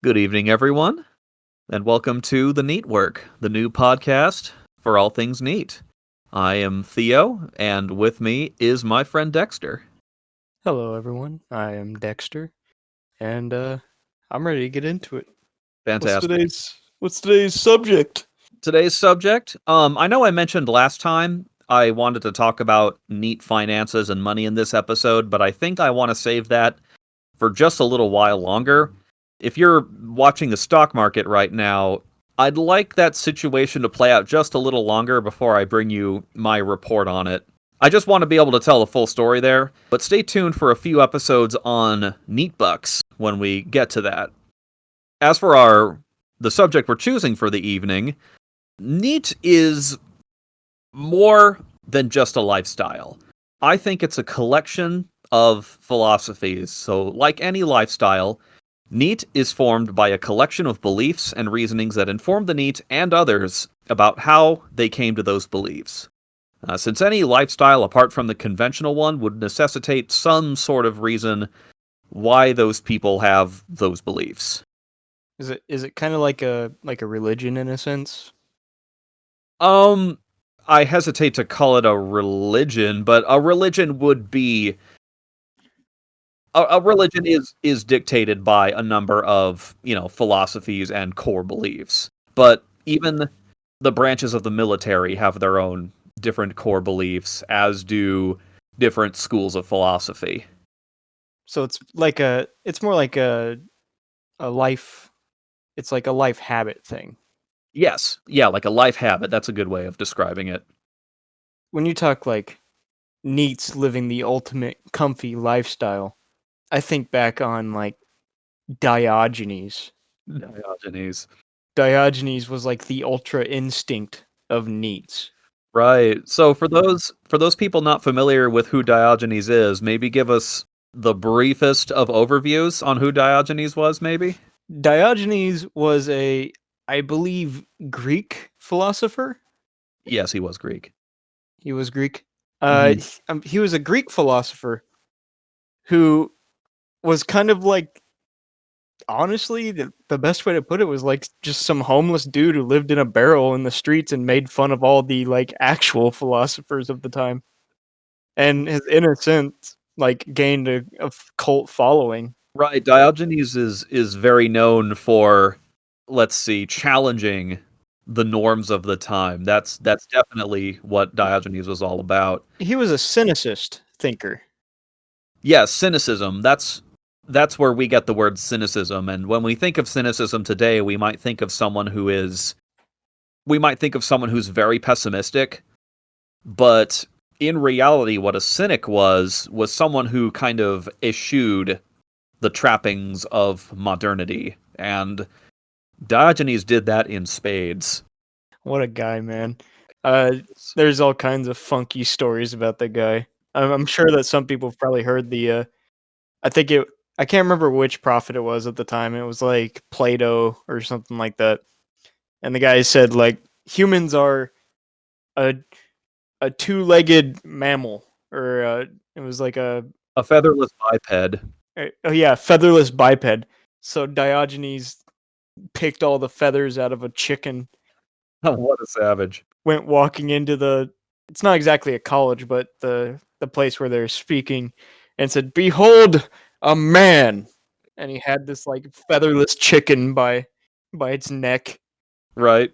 Good evening, everyone, and welcome to the NEETwork, the new podcast for all things NEET. I am Theo, and with me is my friend Dexter. Hello, everyone. I am Dexter, and I'm ready to get into it. Fantastic. What's today's subject? Today's subject, I know I mentioned last time I wanted to talk about NEET finances and money in this episode, but I think I want to save that for just a little while longer. If you're watching the stock market right now, I'd like that situation to play out just a little longer before I bring you my report on it. I just want to be able to tell the full story there, but stay tuned for a few episodes on NEET bucks when we get to that. As for the subject we're choosing for the evening, NEET is more than just a lifestyle. I think it's a collection of philosophies. So, like any lifestyle, NEET is formed by a collection of beliefs and reasonings that inform the NEET and others about how they came to those beliefs. Since any lifestyle apart from the conventional one would necessitate some sort of reason why those people have those beliefs. Is it kind of like a religion in a sense? I hesitate to call it a religion, but a religion would be a religion is dictated by a number of, philosophies and core beliefs. But even the branches of the military have their own different core beliefs, as do different schools of philosophy. So it's more like a life. It's like a life habit thing. Yes, yeah, like a life habit. That's a good way of describing it. When you talk like NEETs living the ultimate comfy lifestyle, I think back on like Diogenes. Diogenes. Diogenes was like the ultra instinct of NEETs. Right. So for those people not familiar with who Diogenes is, maybe give us the briefest of overviews on who Diogenes was, maybe? Diogenes was I believe, Greek philosopher. Yes, he was Greek. He was Greek. Mhm. He was a Greek philosopher who was kind of like, honestly, the best way to put it was like just some homeless dude who lived in a barrel in the streets and made fun of all the like actual philosophers of the time, and his innocence like gained a cult following. Right, Diogenes is very known for, let's see, challenging the norms of the time. That's definitely what Diogenes was all about. He was a cynicist thinker. Yes, cynicism. That's where we get the word cynicism. And when we think of cynicism today, we might think of someone who's very pessimistic, but in reality what a cynic was someone who kind of eschewed the trappings of modernity, and Diogenes did that in spades. What a guy, man. Uh, there's all kinds of funky stories about the guy. I'm sure that some people have probably heard I think I can't remember which prophet it was at the time. It was like Plato or something like that. And the guy said like humans are a a two-legged mammal, or it was like A featherless biped. oh yeah, featherless biped. So Diogenes picked all the feathers out of a chicken, What a savage. went walking into it's not exactly a college, but the place where they're speaking, and said, "Behold a man." And he had this like featherless chicken by its neck, Right.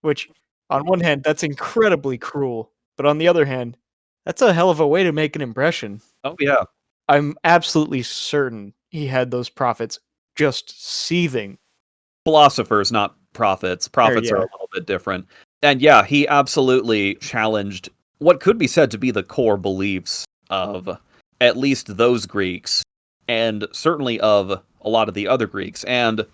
which on one hand that's incredibly cruel, but on the other hand, that's a hell of a way to make an impression. Oh yeah. I'm absolutely certain he had those prophets just seething. Philosophers, not prophets. Or Prophets are a yeah, little bit different. And yeah, he absolutely challenged what could be said to be the core beliefs of at least those Greeks, and certainly of a lot of the other Greeks. And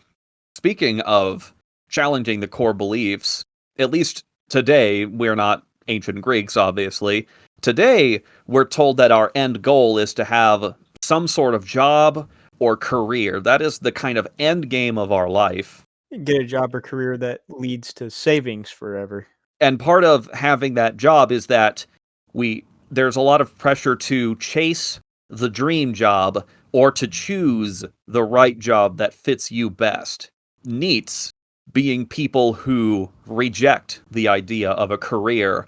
speaking of challenging the core beliefs, at least today, we're not ancient Greeks, obviously. Today, we're told that our end goal is to have some sort of job or career. That is the kind of end game of our life. get a job or career that leads to savings forever. And part of having that job is that there's a lot of pressure to chase the dream job or to choose the right job that fits you best. NEETs being people who reject the idea of a career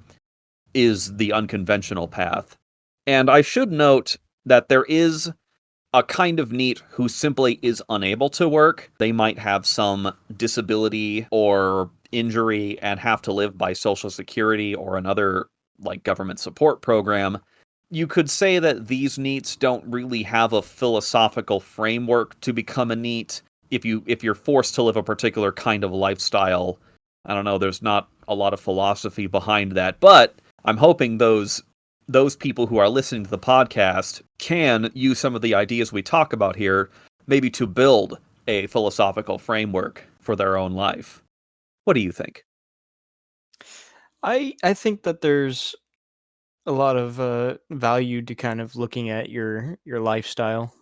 is the unconventional path. And I should note that there is a kind of NEET who simply is unable to work. They might have some disability or injury and have to live by Social Security or another like government support program. You could say that these NEETs don't really have a philosophical framework to become a NEET. If you're forced to live a particular kind of lifestyle, I don't know, there's not a lot of philosophy behind that. But I'm hoping those people who are listening to the podcast can use some of the ideas we talk about here, maybe to build a philosophical framework for their own life. What do you think? I think that there's a lot of value to kind of looking at your lifestyle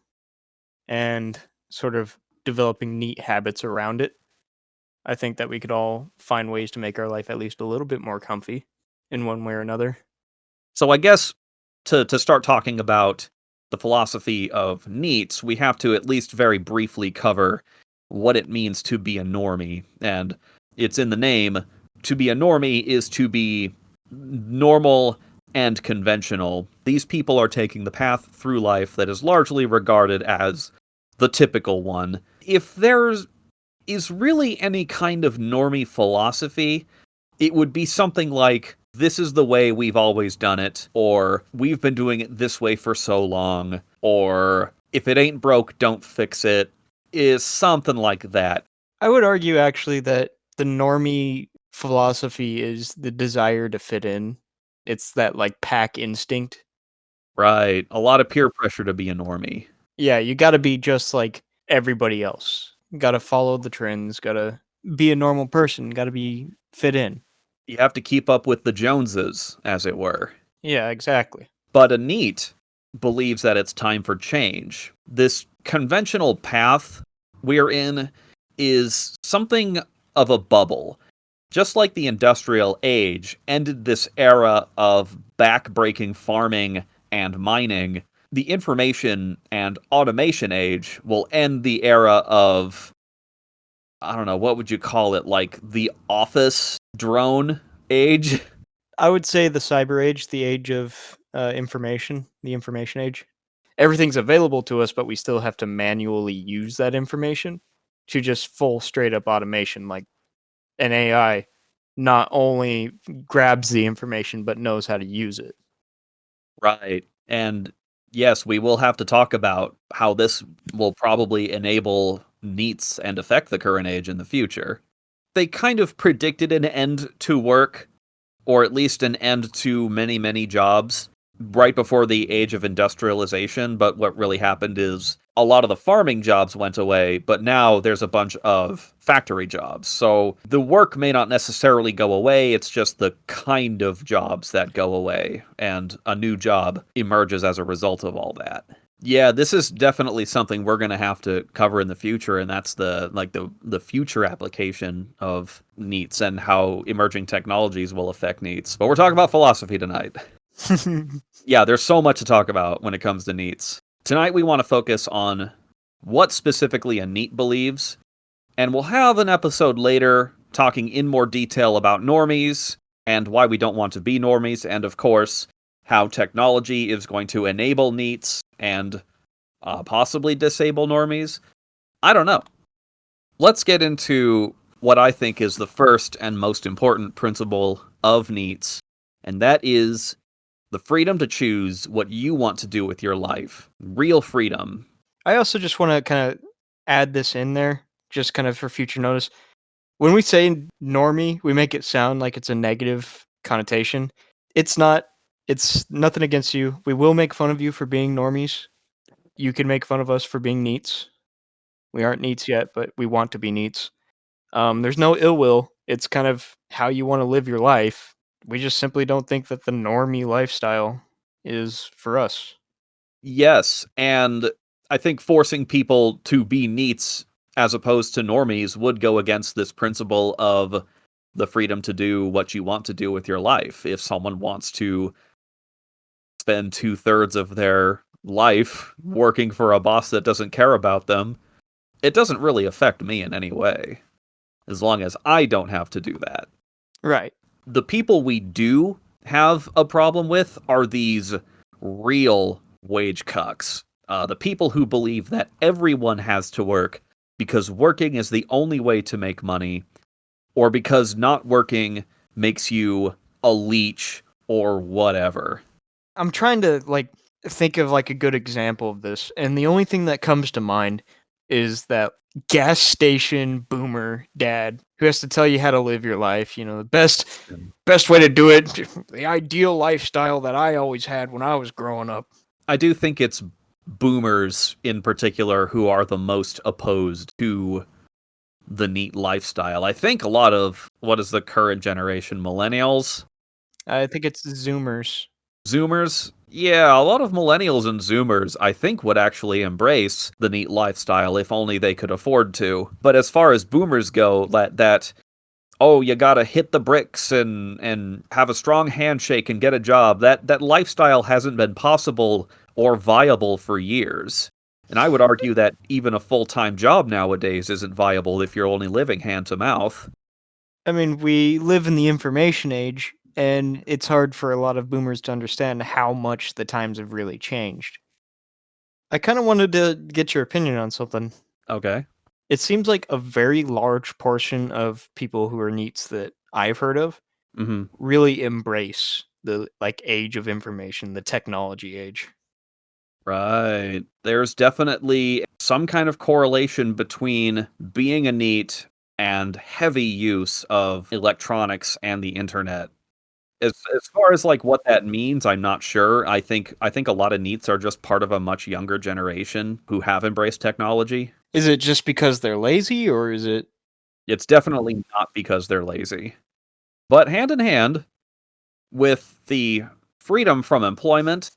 and sort of developing neat habits around it. I think that we could all find ways to make our life at least a little bit more comfy in one way or another. So I guess to start talking about the philosophy of NEETs, we have to at least very briefly cover what it means to be a normie. And it's in the name. To be a normie is to be normal and conventional. These people are taking the path through life that is largely regarded as the typical one. If there is really any kind of normie philosophy, it would be something like, this is the way we've always done it, or we've been doing it this way for so long, or if it ain't broke, don't fix it, is something like that. I would argue actually that the normie philosophy is the desire to fit in. It's that like pack instinct. Right. A lot of peer pressure to be a normie. Yeah, you got to be just like everybody else. Got to follow the trends, got to be a normal person, got to be fit in. You have to keep up with the Joneses, as it were. Yeah, exactly. But a NEET believes that it's time for change. This conventional path we're in is something of a bubble. Just like the industrial age ended this era of back-breaking farming and mining, the information and automation age will end the era of, I don't know, what would you call it, like the office drone age? I would say the cyber age, the age of information, the information age. Everything's available to us, but we still have to manually use that information to just full straight up automation. Like an AI not only grabs the information, but knows how to use it. Right. And yes, we will have to talk about how this will probably enable NEETs and affect the current age in the future. They kind of predicted an end to work, or at least an end to many, many jobs right before the age of industrialization. But what really happened is a lot of the farming jobs went away, but now there's a bunch of factory jobs. So the work may not necessarily go away, it's just the kind of jobs that go away, and a new job emerges as a result of all that. Yeah, this is definitely something we're going to have to cover in the future, and that's the future application of NEETs and how emerging technologies will affect NEETs. But we're talking about philosophy tonight. Yeah, there's so much to talk about when it comes to NEETs. Tonight we want to focus on what specifically a NEET believes, and we'll have an episode later talking in more detail about normies and why we don't want to be normies, and of course, how technology is going to enable NEETs and possibly disable normies. I don't know. Let's get into what I think is the first and most important principle of NEETs, and that is the freedom to choose what you want to do with your life. Real freedom. I also just want to kind of add this in there, just kind of for future notice. When we say normie, we make it sound like it's a negative connotation. It's not. It's nothing against you. We will make fun of you for being normies. You can make fun of us for being neats. We aren't neats yet, but we want to be neats. There's no ill will. It's kind of how you want to live your life. We just simply don't think that the normie lifestyle is for us. Yes, and I think forcing people to be NEETs as opposed to normies would go against this principle of the freedom to do what you want to do with your life. If someone wants to spend 2/3 of their life working for a boss that doesn't care about them, it doesn't really affect me in any way, as long as I don't have to do that. Right. The people we do have a problem with are these real wage cucks. The people who believe that everyone has to work because working is the only way to make money, or because not working makes you a leech or whatever. I'm trying to think of a good example of this, and the only thing that comes to mind is that gas station boomer dad who has to tell you how to live your life. The best way to do it, the ideal lifestyle that I always had when I was growing up. I do think it's boomers in particular who are the most opposed to the NEET lifestyle. I think a lot of what is the current generation, millennials, I think it's Zoomers. Zoomers. Yeah, a lot of millennials and Zoomers, I think, would actually embrace the NEET lifestyle if only they could afford to. But as far as boomers go, that oh, you gotta hit the bricks and have a strong handshake and get a job, that lifestyle hasn't been possible or viable for years. And I would argue that even a full-time job nowadays isn't viable if you're only living hand to mouth. I mean, we live in the information age, and it's hard for a lot of boomers to understand how much the times have really changed. I kind of wanted to get your opinion on something. Okay. It seems like a very large portion of people who are NEETs that I've heard of Hmm. really embrace the age of information, the technology age. Right. There's definitely some kind of correlation between being a NEET and heavy use of electronics and the internet. As far as what that means, I'm not sure. I think a lot of NEETs are just part of a much younger generation who have embraced technology. Is it just because they're lazy, or is it? It's definitely not because they're lazy. But hand in hand with the freedom from employment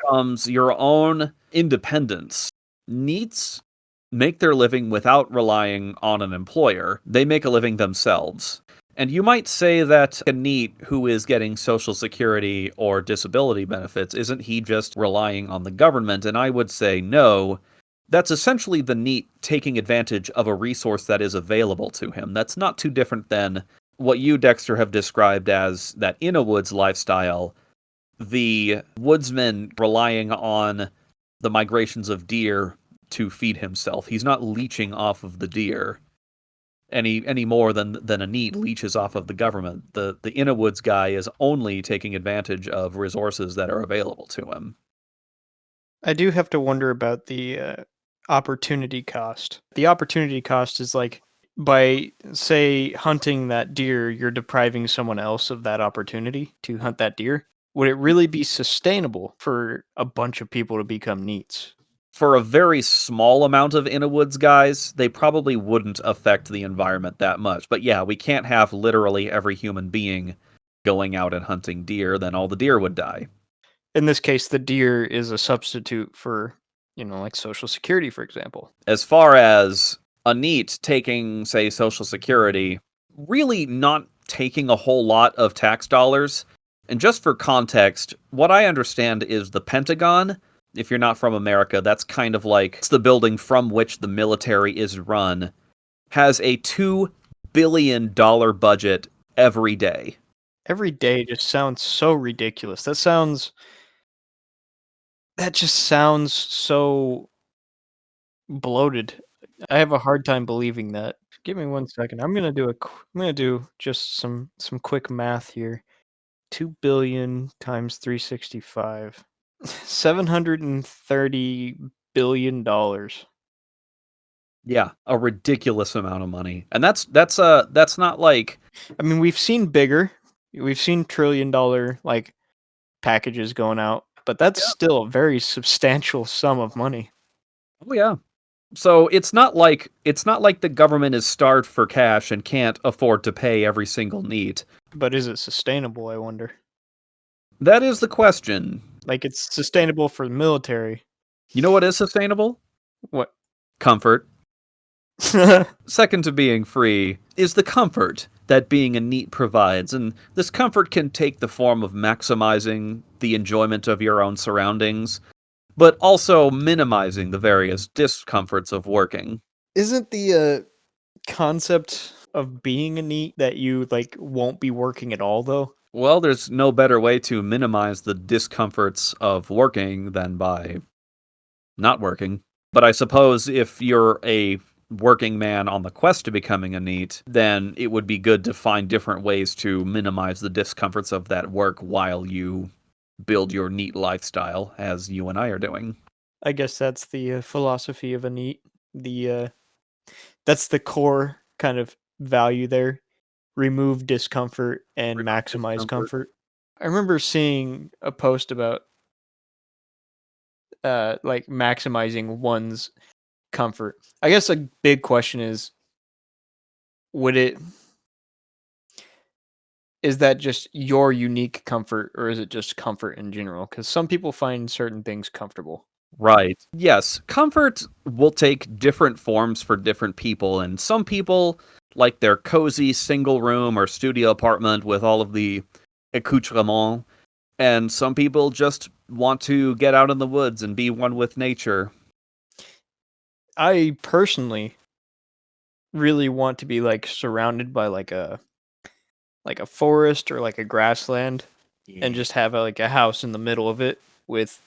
comes your own independence. NEETs make their living without relying on an employer. They make a living themselves. And you might say that a NEET who is getting Social Security or disability benefits, isn't he just relying on the government? And I would say no. That's essentially the NEET taking advantage of a resource that is available to him. That's not too different than what you, Dexter, have described as that in a woods lifestyle, the woodsman relying on the migrations of deer to feed himself. He's not leeching off of the deer any more than a NEET leeches off of the government. The in a woods guy is only taking advantage of resources that are available to him. I do have to wonder about the opportunity cost. The opportunity cost is by, say, hunting that deer, you're depriving someone else of that opportunity to hunt that deer. Would it really be sustainable for a bunch of people to become NEETs? For a very small amount of in a woods guys, they probably wouldn't affect the environment that much. But yeah, we can't have literally every human being going out and hunting deer, then all the deer would die. In this case, the deer is a substitute for, Social Security, for example. As far as a NEET taking, say, Social Security, really not taking a whole lot of tax dollars. And just for context, what I understand is the Pentagon, if you're not from America, that's kind of like it's the building from which the military is run, has a $2 billion budget every day. Every day just sounds so ridiculous. That just sounds so bloated. I have a hard time believing that. Give me 1 second. I'm gonna do just some quick math here. 2 billion times 365. $730 billion. Yeah, a ridiculous amount of money. And that's not like I mean, we've seen bigger. We've seen $1 trillion packages going out, but that's yeah. still a very substantial sum of money. Oh yeah. So it's not like the government is starved for cash and can't afford to pay every single NEET. But is it sustainable, I wonder? That is the question. It's sustainable for the military. You know what is sustainable? What? Comfort. Second to being free is the comfort that being a NEET provides, and this comfort can take the form of maximizing the enjoyment of your own surroundings, but also minimizing the various discomforts of working. Isn't the concept of being a NEET that you like won't be working at all though? Well, there's no better way to minimize the discomforts of working than by not working. But I suppose if you're a working man on the quest to becoming a NEET, then it would be good to find different ways to minimize the discomforts of that work while you build your NEET lifestyle, as you and I are doing. I guess that's the philosophy of a NEET. The that's the core kind of value there. Remove discomfort and Remove maximize discomfort. comfort. I remember seeing a post about like maximizing one's comfort. I guess a big question is, would it is that just your unique comfort or is it just comfort in general? Cuz some people find certain things comfortable. Right. Yes, comfort will take different forms for different people, and some people like their cozy single room or studio apartment with all of the accoutrements, and some people just want to get out in the woods and be one with nature. I personally really want to be like surrounded by like a forest or like a grassland and Yeah. just have like a house in the middle of it with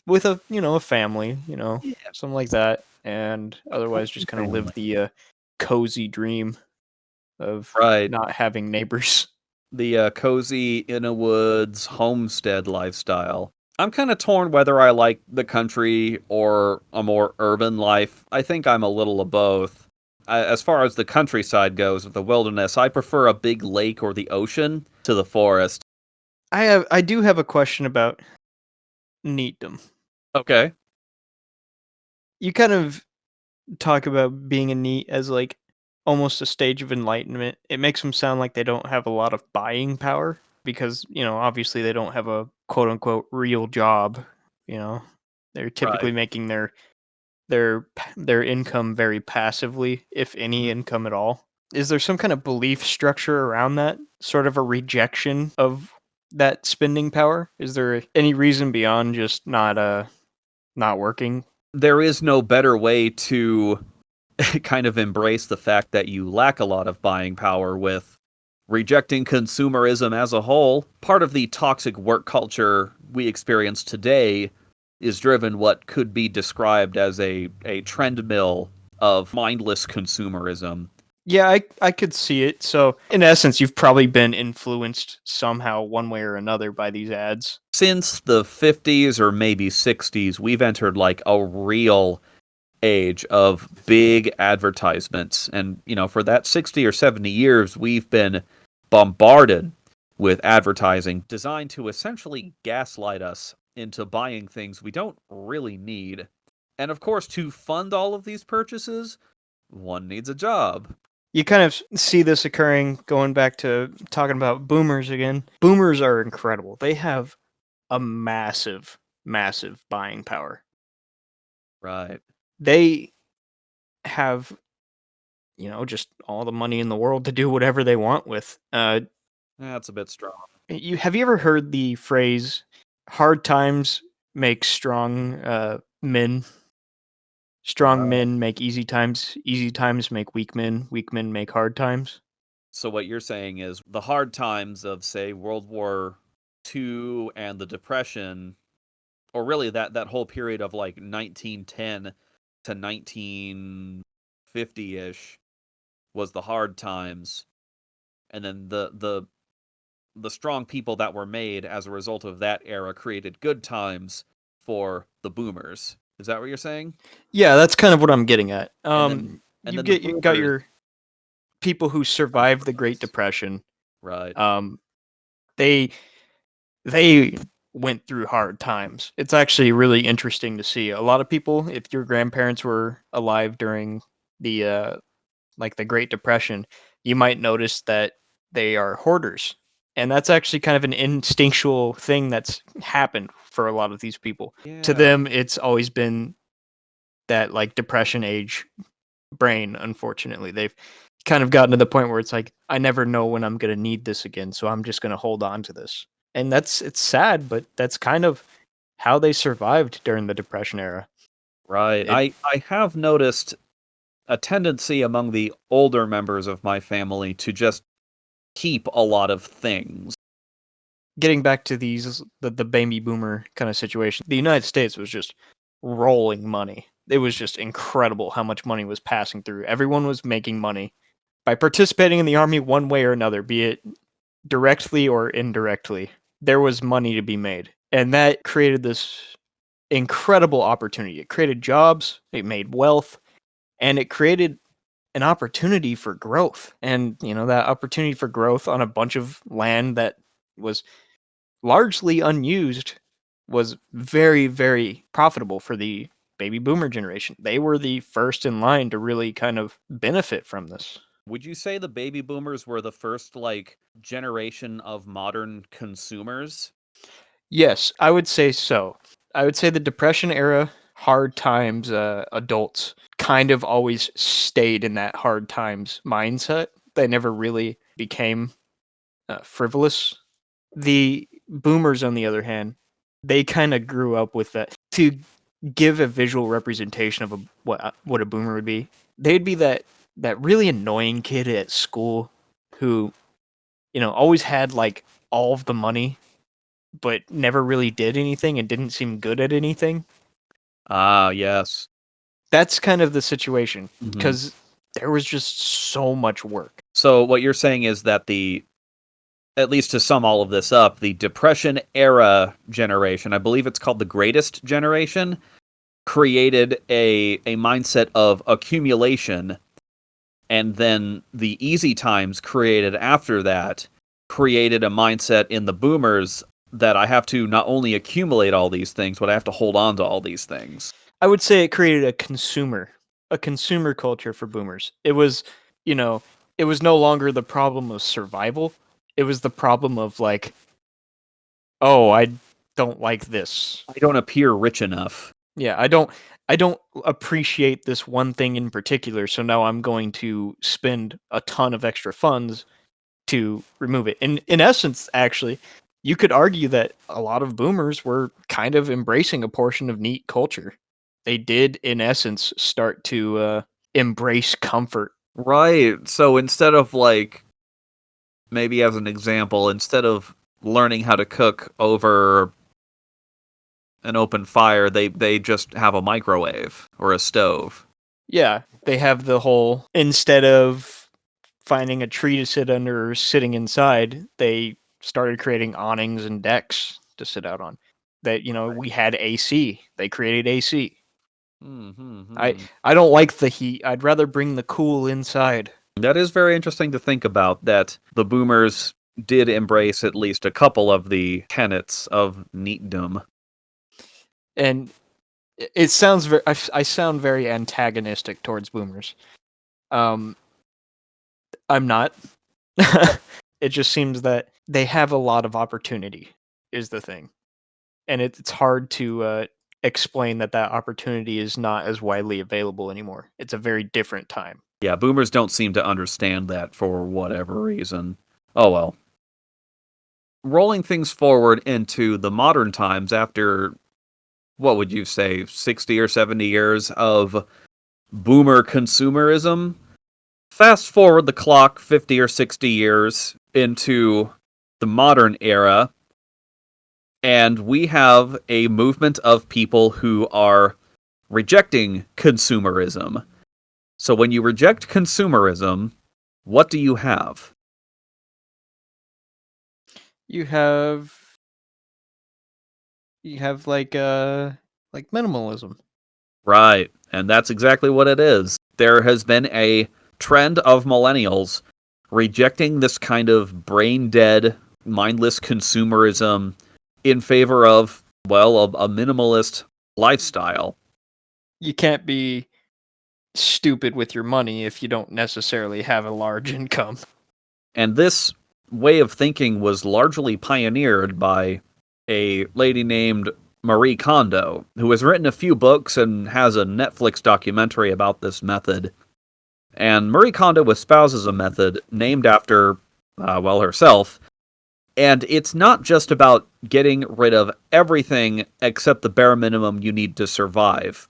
a a family, Yeah, something like that, and a otherwise cozy just kind of live family. the cozy dream of Right. not having neighbors. The cozy in a woods homestead lifestyle. I'm kind of torn whether I like the country or a more urban life. I think I'm a little of both. As far as the countryside goes, with the wilderness, I prefer a big lake or the ocean to the forest. I do have a question about neatdom. Okay. You kind of talk about being a neat as like almost a stage of enlightenment. It makes them sound like they don't have a lot of buying power because, obviously they don't have a quote unquote real job, you know. They're typically Right. making their income very passively, if any Mhm. income at all. Is there some kind of belief structure around that? Sort of a rejection of that spending power? Is there any reason beyond just not working? There is no better way to kind of embrace the fact that you lack a lot of buying power with rejecting consumerism as a whole. Part of the toxic work culture we experience today is driven what could be described as a trend mill of mindless consumerism. Yeah, I could see it. So, in essence, you've probably been influenced somehow, one way or another, by these ads. Since the 50s or maybe 60s, we've entered like a real age of big advertisements. And, for that 60 or 70 years, we've been bombarded with advertising designed to essentially gaslight us into buying things we don't really need. And of course, to fund all of these purchases, one needs a job. You kind of see this occurring going back to talking about boomers again. Boomers are incredible. They have a massive, massive buying power. Right. They have, just all the money in the world to do whatever they want with. That's a bit strong. You have you ever heard the phrase "hard times make men"? Strong Uh, men make easy times make weak men make hard times. so what you're saying is the hard times of, say, World War II and the Depression, or really that whole period of like 1910 to 1950-ish was the hard times, and then the strong people that were made as a result of that era created good times for the boomers. Is that what you're saying? Yeah, that's kind of what I'm getting at. And then and then the You got boomers, your people who survived the Great Depression. right? Um, they they went through hard times. It's actually really interesting to see. A lot of people, if your grandparents were alive during the like the Great Depression, you might notice that they are hoarders. And that's actually kind of an instinctual thing that's happened for a lot of these people. To Yeah. them, it's always been that like depression age brain, unfortunately. They've kind of gotten to the point where it's like, I never know when I'm going to need this again, so I'm just going to hold on to this. And it's sad, but that's kind of how they survived during the Depression era. Right. It, I have noticed a tendency among the older members of my family to just keep a lot of things. Getting back to the baby boomer kind of situation, the United States was just rolling money. It was just incredible how much money was passing through. Everyone was making money by participating in the army one way or another, be it directly or indirectly. There was money to be made. And that created this incredible opportunity. It created jobs, it made wealth, and it created an opportunity for growth. And, that opportunity for growth on a bunch of land that was largely unused was very, very profitable for the baby boomer generation. They were the first in line to really kind of benefit from this. Would you say the baby boomers were the first, generation of modern consumers? Yes, I would say so. I would say the Depression era, hard times, adults kind of always stayed in that hard times mindset. They never really became frivolous. The boomers, on the other hand, they kind of grew up with that. To give a visual representation of what a boomer would be, they'd be that really annoying kid at school who, always had like all of the money but never really did anything and didn't seem good at anything. Ah, yes. That's kind of the situation Mhm. because there was just so much work. So what you're saying is that at least to sum all of this up, the Depression era generation, I believe it's called the greatest generation, created a mindset of accumulation, and then the easy times created after that created a mindset in the boomers that I have to not only accumulate all these things, but I have to hold on to all these things. I would say it created a consumer culture for boomers. It was, you know, it was no longer the problem of survival. It was the problem of like, oh, I don't like this. I don't appear rich enough. Yeah, I don't appreciate this one thing in particular, so now I'm going to spend a ton of extra funds to remove it. In essence, actually, you could argue that a lot of boomers were kind of embracing a portion of NEET culture. They did, in essence, start to embrace comfort. Right. So instead of maybe as an example, instead of learning how to cook over an open fire, they just have a microwave or a stove. Yeah, they have the whole, instead of finding a tree to sit under or sitting inside, they started creating awnings and decks to sit out on. That, we had AC. They created AC. I Mm-hmm. I don't like the heat. I'd rather bring the cool inside. That is very interesting to think about, that the boomers did embrace at least a couple of the tenets of neatdom. And it sounds very I sound very antagonistic towards boomers. Um I'm not. It just seems that they have a lot of opportunity is the thing. And it's hard to explain that opportunity is not as widely available anymore. It's a very different time. Yeah, boomers don't seem to understand that for whatever reason. Oh well. Rolling things forward into the modern times after, what would you say, 60 or 70 years of boomer consumerism? Fast forward the clock 50 or 60 years into the modern era, and we have a movement of people who are rejecting consumerism. So when you reject consumerism, what do you have? You have like minimalism. Right, and that's exactly what it is. There has been a trend of millennials rejecting this kind of brain-dead, mindless consumerism in favor of, well, a minimalist lifestyle. You can't be stupid with your money if you don't necessarily have a large income. And this way of thinking was largely pioneered by a lady named Marie Kondo, who has written a few books and has a Netflix documentary about this method. And Marie Kondo espouses a method named after, herself. And it's not just about getting rid of everything except the bare minimum you need to survive.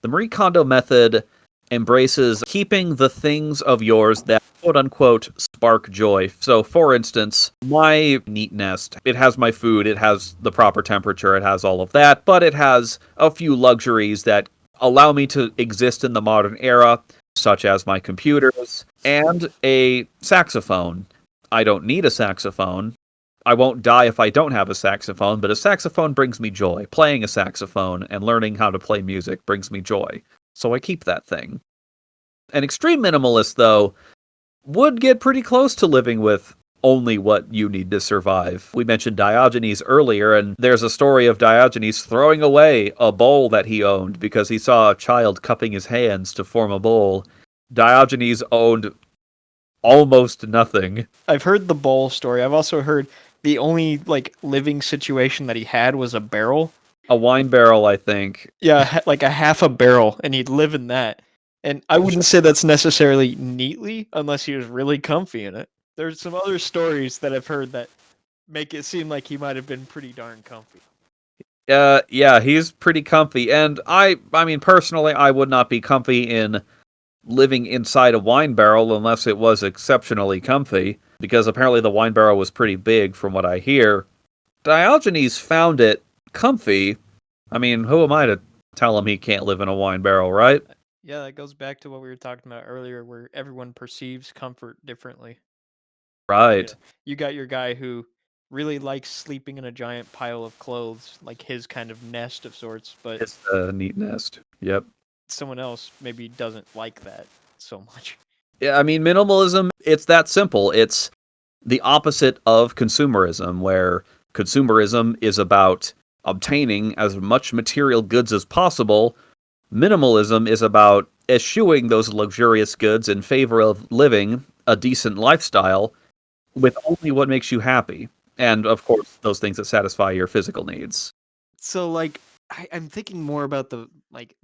The Marie Kondo method embraces keeping the things of yours that quote unquote spark joy. So, for instance, my NEET nest, it has my food, it has the proper temperature, it has all of that, but it has a few luxuries that allow me to exist in the modern era, such as my computers and a saxophone. I don't need a saxophone. I won't die if I don't have a saxophone, but a saxophone brings me joy. Playing a saxophone and learning how to play music brings me joy. So I keep that thing. An extreme minimalist, though, would get pretty close to living with only what you need to survive. We mentioned Diogenes earlier, and there's a story of Diogenes throwing away a bowl that he owned because he saw a child cupping his hands to form a bowl. Diogenes owned almost nothing. I've heard the bowl story. I've also heard the only living situation that he had was a barrel. A wine barrel, I think. Yeah, like a half a barrel, and he'd live in that. And I wouldn't say that's necessarily neatly, unless he was really comfy in it. There's some other stories that I've heard that make it seem like he might have been pretty darn comfy. Yeah, he's pretty comfy. And I mean, personally, I would not be comfy in living inside a wine barrel unless it was exceptionally comfy, because apparently the wine barrel was pretty big from what I hear. Diogenes found it comfy. I mean, who am I to tell him he can't live in a wine barrel, right? Yeah, that goes back to what we were talking about earlier, where everyone perceives comfort differently. Right. You got your guy who really likes sleeping in a giant pile of clothes, like his kind of nest of sorts, but It's a neat nest. Yep. someone else maybe doesn't like that so much. Yeah, I mean, minimalism, it's that simple. It's the opposite of consumerism, where consumerism is about obtaining as much material goods as possible. Minimalism is about eschewing those luxurious goods in favor of living a decent lifestyle with only what makes you happy. And, of course, those things that satisfy your physical needs. So I'm thinking more about the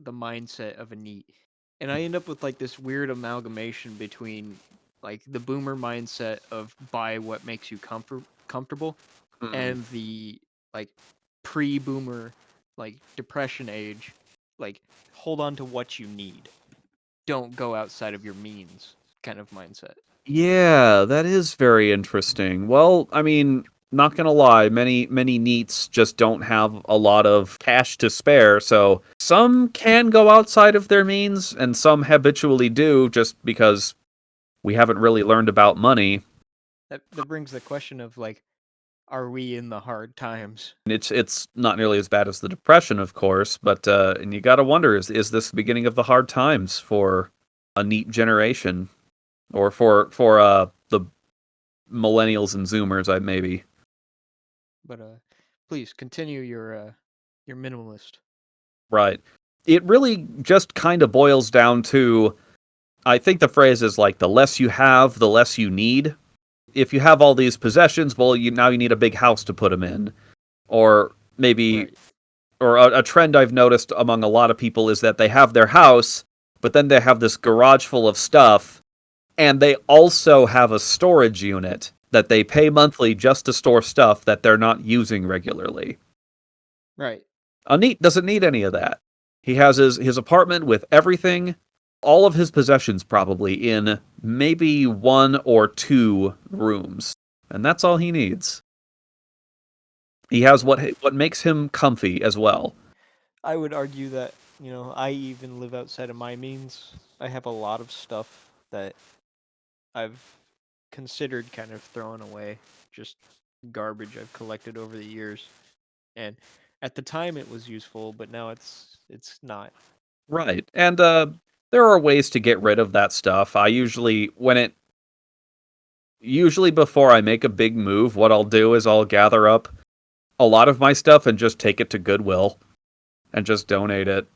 mindset of a NEET, and I end up with this weird amalgamation between the boomer mindset of buy what makes you comfortable Mm. and the like pre-boomer depression age hold on to what you need, don't go outside of your means kind of mindset. Yeah, that is very interesting. Well, I mean, not gonna lie, many NEETs just don't have a lot of cash to spare, so some can go outside of their means, and some habitually do, just because we haven't really learned about money. That brings the question of are we in the hard times? It's not nearly as bad as the Depression, of course, but and you gotta wonder, is this the beginning of the hard times for a NEET generation? Or for the millennials and Zoomers, maybe. But please continue your minimalist. Right. It really just kind of boils down to, I think the phrase is like, the less you have, the less you need. If you have all these possessions, well, now you need a big house to put them in. Or maybe, Right. or a trend I've noticed among a lot of people is that they have their house, but then they have this garage full of stuff, and they also have a storage unit that they pay monthly just to store stuff that they're not using regularly. Right. A NEET doesn't need any of that. He has his apartment with everything, all of his possessions probably in maybe one or two rooms, and that's all he needs. He has what makes him comfy as well. I would argue that, I even live outside of my means. I have a lot of stuff that I've considered kind of throwing away, just garbage I've collected over the years. And at the time it was useful, but now it's not. Right. And there are ways to get rid of that stuff. I usually before I make a big move, what I'll do is I'll gather up a lot of my stuff and just take it to Goodwill and just donate it.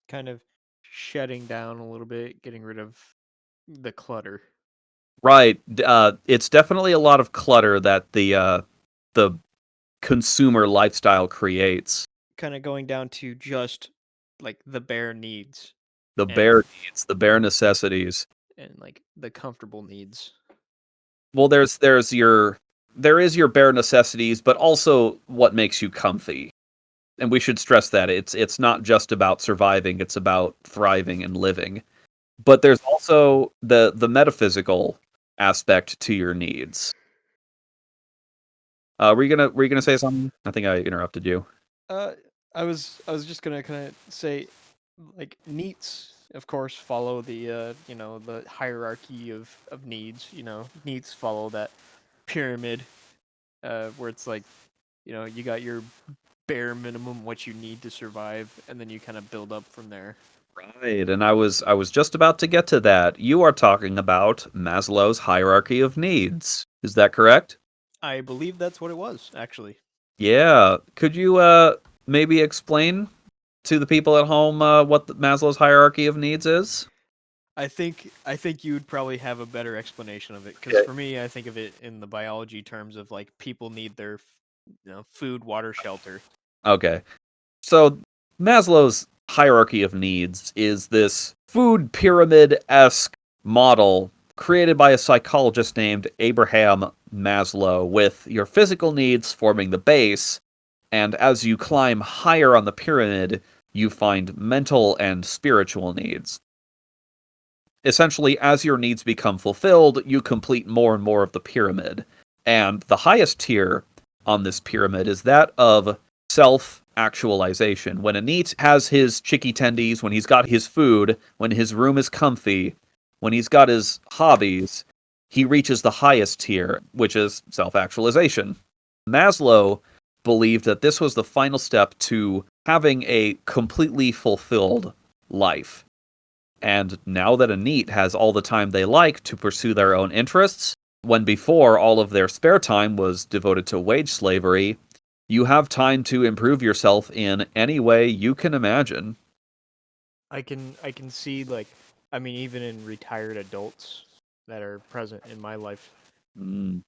Kind of shedding down a little bit, getting rid of the clutter. Right. It's definitely a lot of clutter that the consumer lifestyle creates. Kind of going down to just the bare needs. The And bare needs, the bare necessities. and like the comfortable needs. Well, there is your bare necessities, but also what makes you comfy. And we should stress that it's not just about surviving, it's about thriving and living. But there's also the metaphysical aspect to your needs. Were you gonna say something? I think I interrupted you. Uh, I was just gonna kind of say, like needs, of course, follow the the hierarchy of needs. Needs follow that pyramid, where it's like, you got your bare minimum what you need to survive, and then you kind of build up from there. Right, and I was just about to get to that. You are talking about Maslow's hierarchy of needs. Is that correct? I believe that's what it was, actually. Yeah. Could you maybe explain to the people at home what Maslow's hierarchy of needs is? I think you'd probably have a better explanation of it, because Okay. for me, I think of it in the biology terms of like people need their food, water, shelter. Okay. So Maslow's hierarchy of needs is this food pyramid-esque model created by a psychologist named Abraham Maslow, with your physical needs forming the base, and as you climb higher on the pyramid, you find mental and spiritual needs. Essentially, as your needs become fulfilled, you complete more and more of the pyramid. And the highest tier on this pyramid is that of self-actualization. When a NEET has his chicky tendies, when he's got his food, when his room is comfy, when he's got his hobbies, he reaches the highest tier, which is self-actualization. Maslow believed that this was the final step to having a completely fulfilled life. And now that a NEET has all the time they like to pursue their own interests, when before all of their spare time was devoted to wage slavery, you have time to improve yourself in any way you can imagine. I can see, like, I mean, even in retired adults that are present in my life, Mm.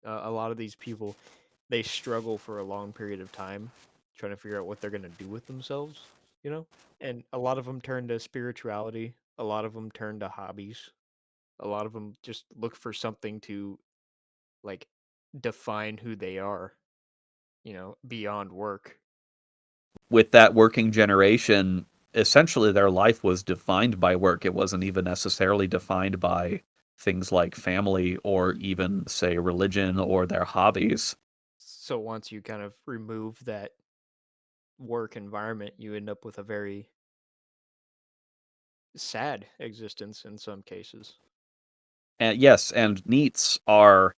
a lot of these people, they struggle for a long period of time trying to figure out what they're going to do with themselves, you know? And a lot of them turn to spirituality, a lot of them turn to hobbies, a lot of them just look for something to, like, define who they are, beyond work. With that working generation, essentially their life was defined by work. It wasn't even necessarily defined by things like family or even, say, religion or their hobbies. So once you kind of remove that work environment, you end up with a very sad existence in some cases. And yes, and NEETs are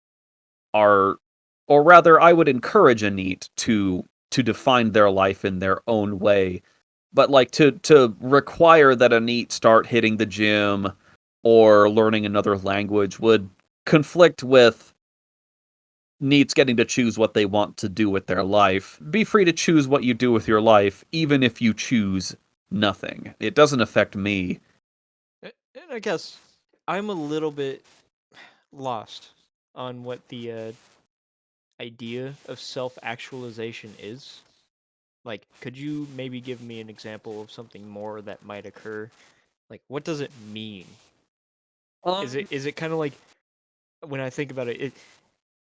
or rather I would encourage a NEET to define their life in their own way. But like to require that a NEET start hitting the gym or learning another language would conflict with NEETs getting to choose what they want to do with their life. Be free to choose what you do with your life, even if you choose nothing. It doesn't affect me. And I guess I'm a little bit lost on what the idea of self actualization is. Like, could you maybe give me an example of something more that might occur? Like, what does it mean? Is it kind of like, when I think about it,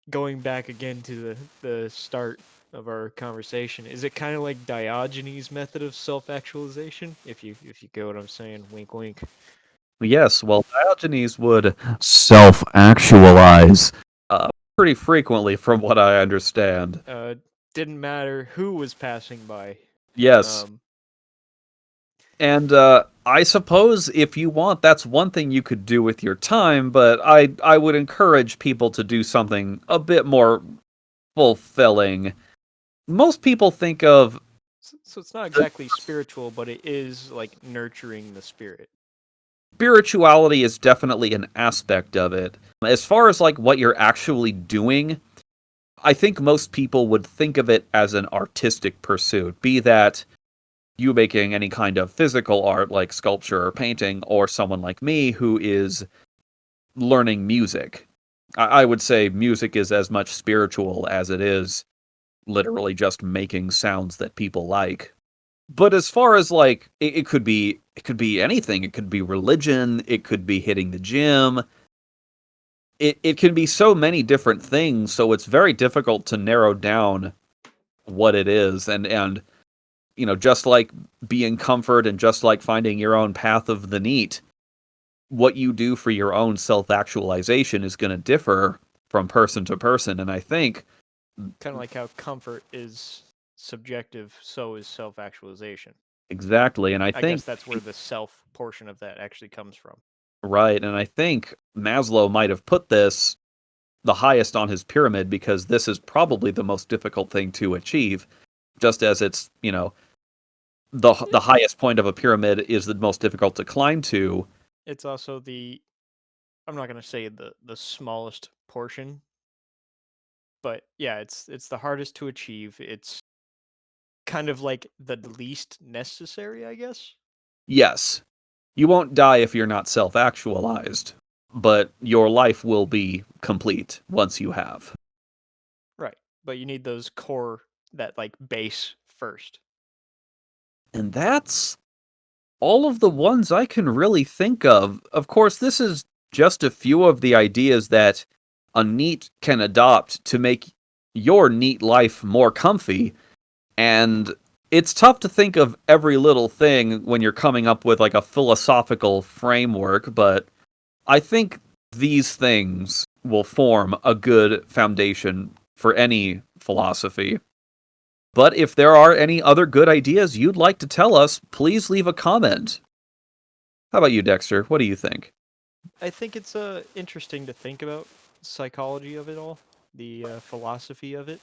going back again to the start of our conversation, is it kind of like Diogenes' method of self-actualization? If you get what I'm saying, wink, wink. Yes, well, Diogenes would self-actualize pretty frequently, from what I understand. Uh, didn't matter who was passing by. Yes, Um, and I suppose if you want, that's one thing you could do with your time. But I would encourage people to do something a bit more fulfilling. Most people think of so it's not exactly spiritual, but it is like nurturing the spirit. spirituality is definitely an aspect of it. As far as like what you're actually doing, I think most people would think of it as an artistic pursuit, be that you making any kind of physical art like sculpture or painting, or someone like me who is learning music. I would say music is as much spiritual as it is literally just making sounds that people like. But as far as like it could be anything. It could be religion, it could be hitting the gym. It can be so many different things, so it's very difficult to narrow down what it is. And just like being comfort and just like finding your own path of the NEET, what you do for your own self-actualization is going to differ from person to person. And I think Kind of like how comfort is subjective, so is self-actualization. exactly, and I I guess think that's where the self portion of that actually comes from. right, and I think Maslow might have put this the highest on his pyramid because this is probably the most difficult thing to achieve, just as it's, the highest point of a pyramid is the most difficult to climb to. It's also I'm not gonna say the smallest portion, but yeah, it's the hardest to achieve. It's kind of like the least necessary, I guess. Yes, you won't die if you're not self-actualized, but your life will be complete once you have. Right. But you need those core, that like base first. And that's all of the ones I can really think of. Of course, this is just a few of the ideas that a NEET can adopt to make your NEET life more comfy. And it's tough to think of every little thing when you're coming up with like a philosophical framework, but I think these things will form a good foundation for any philosophy. But if there are any other good ideas you'd like to tell us, please leave a comment. How about you, Dexter? What do you think? I think it's interesting to think about psychology of it all, the philosophy of it.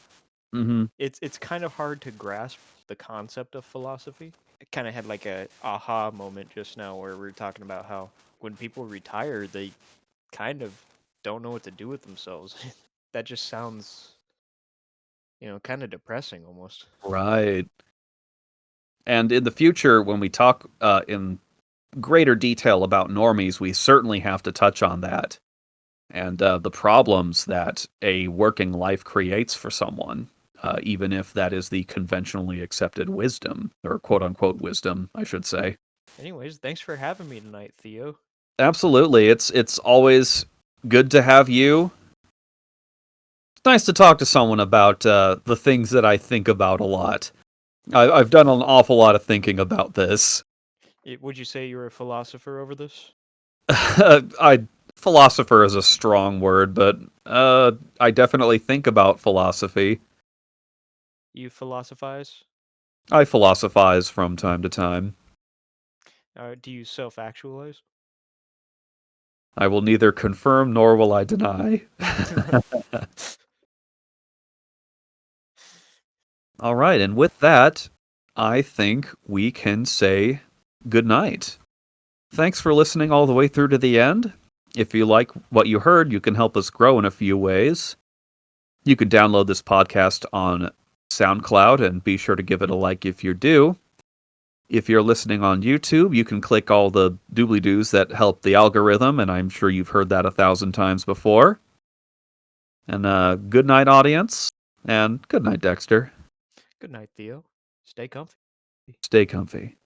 Mm-hmm. It's kind of hard to grasp the concept of philosophy. I kind of had like a aha moment just now where we were talking about how when people retire, they kind of don't know what to do with themselves. That just sounds, kind of depressing almost. Right. And in the future, when we talk in greater detail about normies, we certainly have to touch on that and the problems that a working life creates for someone, even if that is the conventionally accepted wisdom, or quote unquote wisdom, I should say. Anyways, thanks for having me tonight, Theo. Absolutely. It's always good to have you. It's nice to talk to someone about the things that I think about a lot. I've done an awful lot of thinking about this. Would you say you're a philosopher over this? I philosopher is a strong word, but I definitely think about philosophy. You philosophize? I philosophize from time to time. Do you self-actualize? I will neither confirm nor will I deny. All right, and with that, I think we can say good night. Thanks for listening all the way through to the end. If you like what you heard, you can help us grow in a few ways. You can download this podcast on SoundCloud and be sure to give it a like if you do. If you're listening on YouTube, you can click all the doobly-doos that help the algorithm, and I'm sure you've heard that 1,000 times before. And good night, audience, and good night, Dexter. Good night, Theo. Stay comfy. Stay comfy.